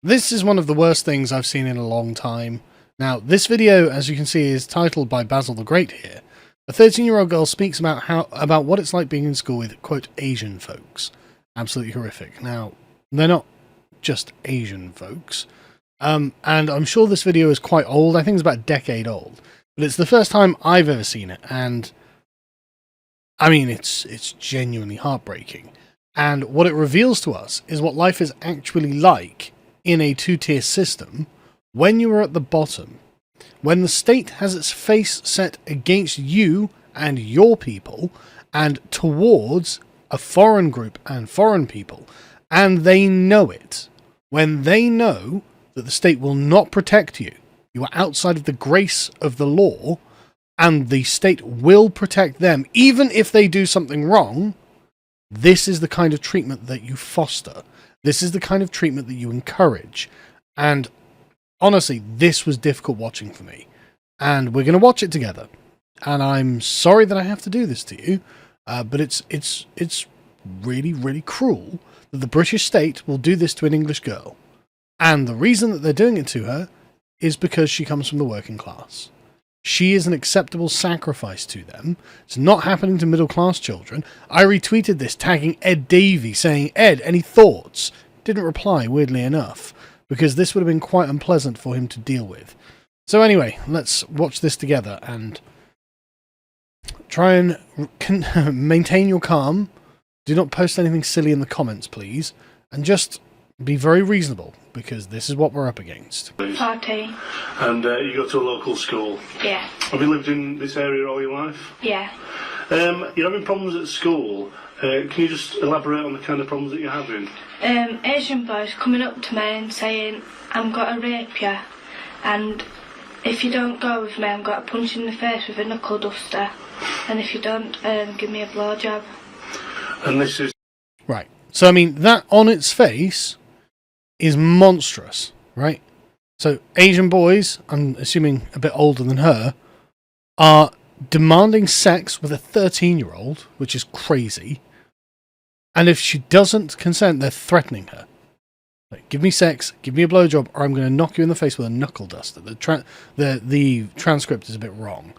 This is one of the worst things I've seen in a long time. Now, this video, as you can see, is titled by Basil the Great here. A 13-year-old girl speaks about what it's like being in school with, quote, Asian folks. Absolutely horrific. Now, they're not just Asian folks. And I'm sure this video is quite old. I think it's about a decade old. But it's the first time I've ever seen it. And, I mean, it's genuinely heartbreaking. And what it reveals to us is what life is actually like in a two-tier system when you are at the bottom, when the state has its face set against you and your people and towards a foreign group and foreign people, and they know it, when they know that the state will not protect you, you are outside of the grace of the law, and the state will protect them even if they do something wrong. This is the kind of treatment that you foster. This is the kind of treatment that you encourage. And honestly, this was difficult watching for me. And we're going to watch it together. And I'm sorry that I have to do this to you, but it's really, really cruel that the British state will do this to an English girl. And the reason that they're doing it to her is because she comes from the working class. She is an acceptable sacrifice to them. It's not happening to middle-class children. I retweeted this, tagging Ed Davey, saying, Ed, any thoughts? Didn't reply, weirdly enough, because this would have been quite unpleasant for him to deal with. So anyway, let's watch this together and try and maintain your calm. Do not post anything silly in the comments, please. And just be very reasonable, because this is what we're up against. Party. And you go to a local school? Yeah. Have you lived in this area all your life? Yeah. You're having problems at school. Can you just elaborate on the kind of problems that you're having? Asian boys coming up to me and saying, I'm going to rape you, and if you don't go with me, I'm going to punch you in the face with a knuckle duster, and if you don't, give me a blowjob. And this is... Right. So, I mean, that on its face is monstrous, right? So Asian boys, I'm assuming a bit older than her, are demanding sex with a 13-year-old, which is crazy. And if she doesn't consent, they're threatening her. Like, give me sex, give me a blowjob, or I'm going to knock you in the face with a knuckle duster. The transcript is a bit wrong.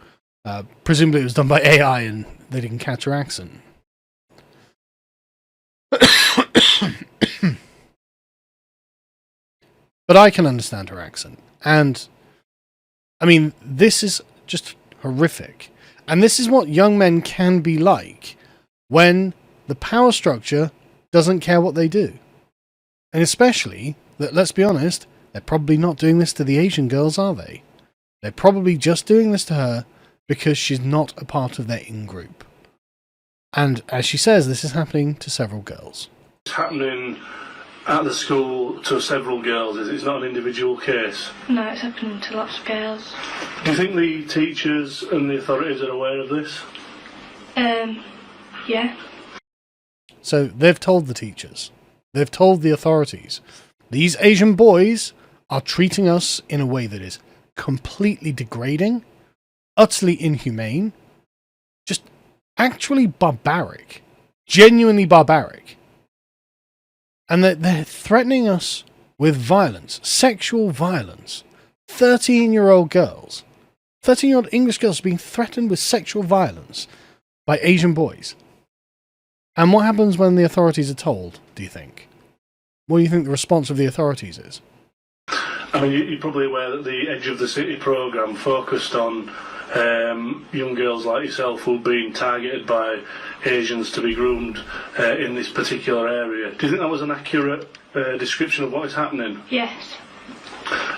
Presumably it was done by AI and they didn't catch her accent. But I can understand her accent. And, I mean, this is just horrific. And this is what young men can be like when the power structure doesn't care what they do. And especially, that, let's be honest, they're probably not doing this to the Asian girls, are they? They're probably just doing this to her because she's not a part of their in-group. And, as she says, this is happening to several girls. It's happening at the school to several girls, is it? It's not an individual case? No, it's happening to lots of girls. Do you think the teachers and the authorities are aware of this? Yeah. So they've told the teachers. They've told the authorities. These Asian boys are treating us in a way that is completely degrading, utterly inhumane, just actually barbaric. Genuinely barbaric. And that they're threatening us with violence, sexual violence. 13-year-old girls. 13-year-old English girls are being threatened with sexual violence by Asian boys. And what happens when the authorities are told, do you think? What do you think the response of the authorities is? I mean, you're probably aware that the Edge of the City programme focused on young girls like yourself who are being targeted by Asians to be groomed in this particular area. Do you think that was an accurate description of what is happening? Yes.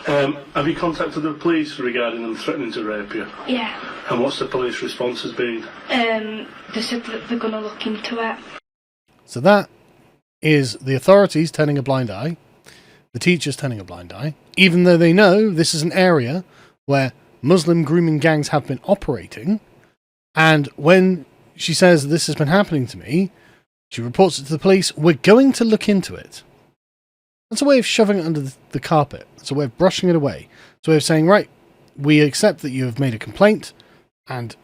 Have you contacted the police regarding them threatening to rape you? Yeah. And what's the police response has been? They said that they're going to look into it. So that is the authorities turning a blind eye, the teachers turning a blind eye, even though they know this is an area where Muslim grooming gangs have been operating. And when she says this has been happening to me, she reports it to the police. We're going to look into it. That's a way of shoving it under the carpet. It's a way of brushing it away. It's a way of saying, right, we accept that you have made a complaint, and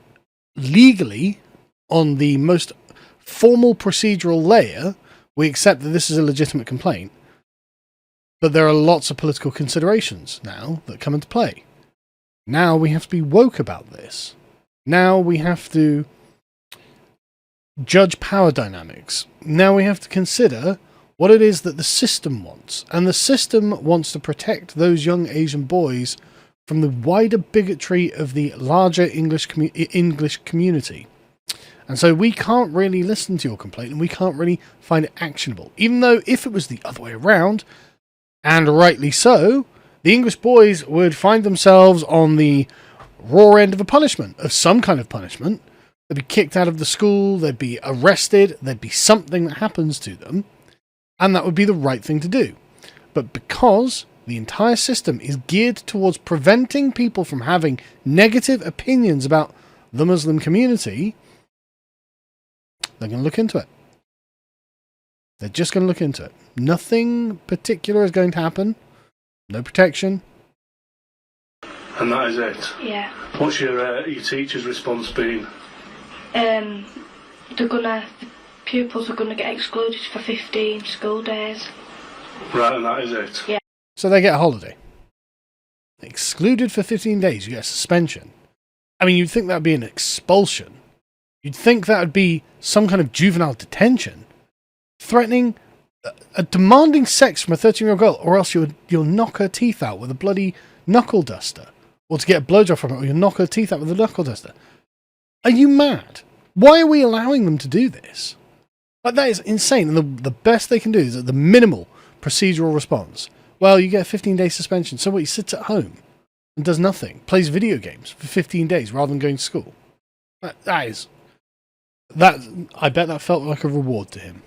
legally, on the most formal procedural layer, we accept that this is a legitimate complaint. But there are lots of political considerations now that come into play. Now we have to be woke about this. Now we have to judge power dynamics. Now we have to consider what it is that the system wants. And the system wants to protect those young Asian boys from the wider bigotry of the larger English community. And so we can't really listen to your complaint, and we can't really find it actionable. Even though if it was the other way around, and rightly so, the English boys would find themselves on the raw end of a punishment, of some kind of punishment. They'd be kicked out of the school, they'd be arrested, there'd be something that happens to them, and that would be the right thing to do. But because the entire system is geared towards preventing people from having negative opinions about the Muslim community, they're going to look into it. They're just going to look into it. Nothing particular is going to happen. No protection. And that is it? Yeah. What's your teacher's response been? The pupils are gonna get excluded for 15 school days. Right, and that is it? Yeah. So they get a holiday. Excluded for 15 days, you get a suspension. I mean, you'd think that would be an expulsion. You'd think that would be some kind of juvenile detention. Threatening, demanding sex from a 13-year-old girl, or else you'll knock her teeth out with a bloody knuckle duster. Or to get a blowjob from her, or you'll knock her teeth out with a knuckle duster. Are you mad? Why are we allowing them to do this? Like, that is insane. And the best they can do is the minimal procedural response. Well, you get a 15-day suspension. So what, he sits at home and does nothing, plays video games for 15 days rather than going to school. I bet that felt like a reward to him.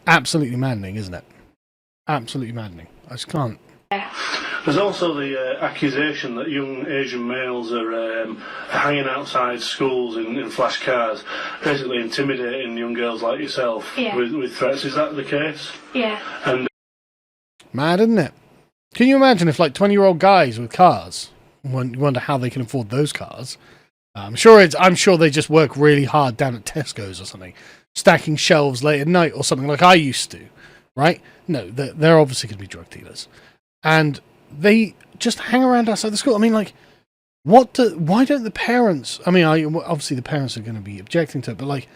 Absolutely maddening, isn't it? Absolutely maddening. I just can't. There's also the accusation that young Asian males are hanging outside schools in flash cars, basically intimidating young girls like yourself with threats. Is that the case? Yeah. And mad, isn't it? Can you imagine if, like, 20-year-old guys with cars, wonder how they can afford those cars? I'm sure they just work really hard down at Tesco's or something, stacking shelves late at night or something like I used to, right? No, they're obviously going to be drug dealers. And they just hang around outside the school. I mean, like, why don't the parents... I mean, obviously the parents are going to be objecting to it, but, like,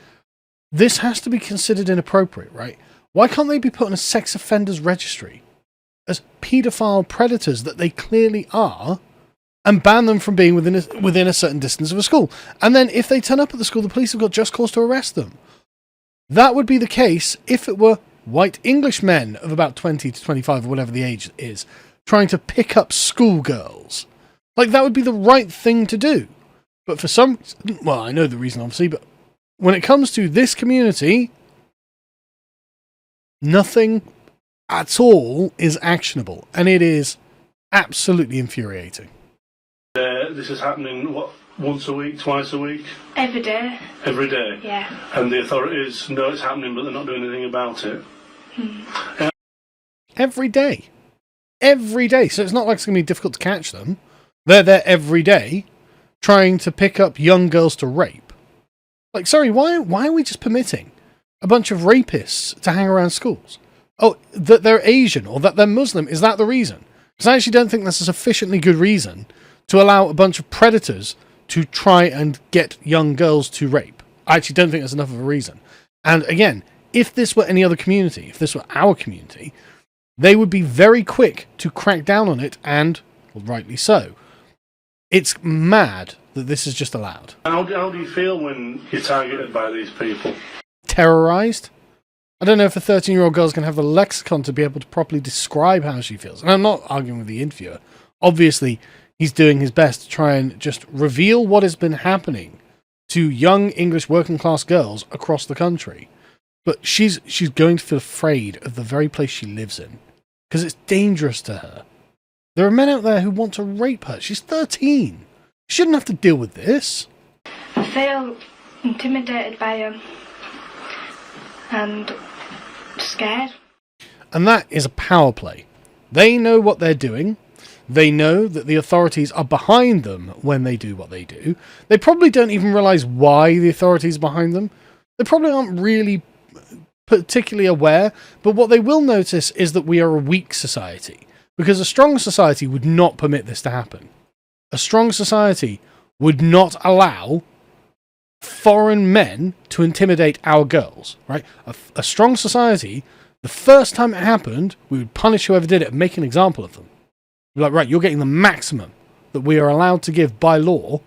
this has to be considered inappropriate, right? Why can't they be put on a sex offenders registry as paedophile predators that they clearly are, and ban them from being within a certain distance of a school? And then if they turn up at the school, the police have got just cause to arrest them. That would be the case if it were white English men of about 20 to 25 or whatever the age is, trying to pick up schoolgirls. Like, that would be the right thing to do. But for some... Well, I know the reason, obviously, but when it comes to this community, nothing at all is actionable. And it is absolutely infuriating. This is happening, what, once a week, twice a week? Every day. Every day? Yeah. And the authorities know it's happening, but they're not doing anything about it? Every day. Every day. So it's not like it's going to be difficult to catch them. They're there every day trying to pick up young girls to rape. Like, sorry, why are we just permitting a bunch of rapists to hang around schools? Oh, that they're Asian or that they're Muslim, is that the reason? Because I actually don't think that's a sufficiently good reason to allow a bunch of predators to try and get young girls to rape. I actually don't think that's enough of a reason. And again, if this were any other community, if this were our community, they would be very quick to crack down on it, and, well, rightly so. It's mad that this is just allowed. How do you feel when you're targeted by these people? Terrorised? I don't know if a 13-year-old girl's going to have the lexicon to be able to properly describe how she feels. And I'm not arguing with the interviewer. Obviously, he's doing his best to try and just reveal what has been happening to young English working-class girls across the country. But she's going to feel afraid of the very place she lives in, because it's dangerous to her. There are men out there who want to rape her. She's 13. She shouldn't have to deal with this. I feel intimidated by him and scared. And that is a power play. They know what they're doing. They know that the authorities are behind them when they do what they do. They probably don't even realise why the authorities are behind them. They probably aren't really particularly aware, but what they will notice is that we are a weak society, because a strong society would not permit this to happen. A strong society would not allow foreign men to intimidate our girls, right? A strong society, the first time it happened, we would punish whoever did it and make an example of them. We're like, right, you're getting the maximum that we are allowed to give by law,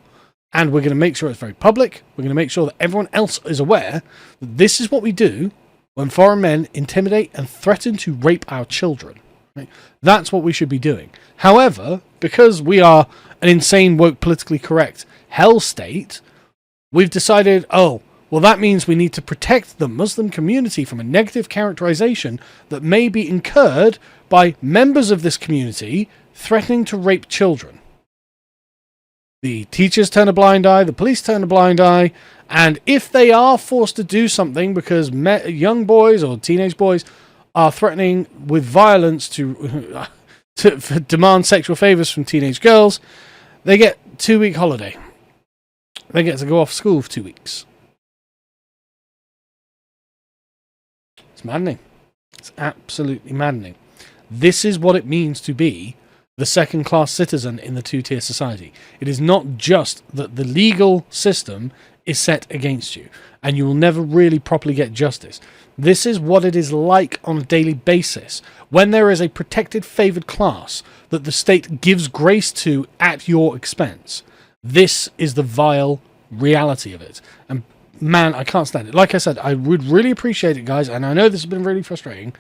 and we're going to make sure it's very public. We're going to make sure that everyone else is aware that this is what we do when foreign men intimidate and threaten to rape our children. Right? That's what we should be doing. However, because we are an insane, woke, politically correct hell state, we've decided, oh, well, that means we need to protect the Muslim community from a negative characterization that may be incurred by members of this community threatening to rape children. The teachers turn a blind eye, the police turn a blind eye, and if they are forced to do something because young boys or teenage boys are threatening with violence to demand sexual favors from teenage girls, they get 2-week holiday. They get to go off school for 2 weeks. It's maddening. It's absolutely maddening. This is what it means to be the second-class citizen in the two-tier society. It is not just that the legal system is set against you, and you will never really properly get justice. This is what it is like on a daily basis, when there is a protected, favoured class that the state gives grace to at your expense. This is the vile reality of it. And man, I can't stand it. Like I said, I would really appreciate it, guys, and I know this has been really frustrating.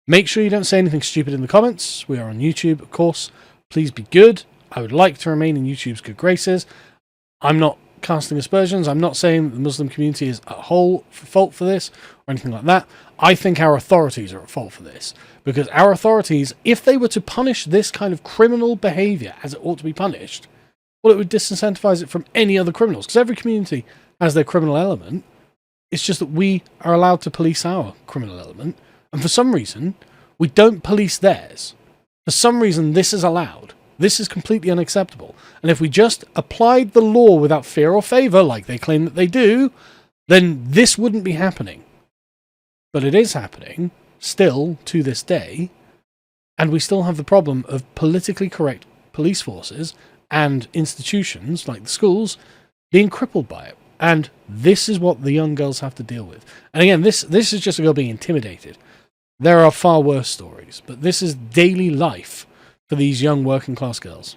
Make sure you don't say anything stupid in the comments. We are on YouTube, of course. Please be good. I would like to remain in YouTube's good graces. I'm not casting aspersions. I'm not saying that the Muslim community is at whole fault for this or anything like that. I think our authorities are at fault for this, because our authorities, if they were to punish this kind of criminal behaviour as it ought to be punished, well, it would disincentivize it from any other criminals, because every community has their criminal element. It's just that we are allowed to police our criminal element, and for some reason, we don't police theirs. For some reason, this is allowed. This is completely unacceptable. And if we just applied the law without fear or favour, like they claim that they do, then this wouldn't be happening. But it is happening, still, to this day, and we still have the problem of politically correct police forces and institutions, like the schools, being crippled by it. And this is what the young girls have to deal with. And again, this is just a girl being intimidated. There are far worse stories, but this is daily life for these young working class girls.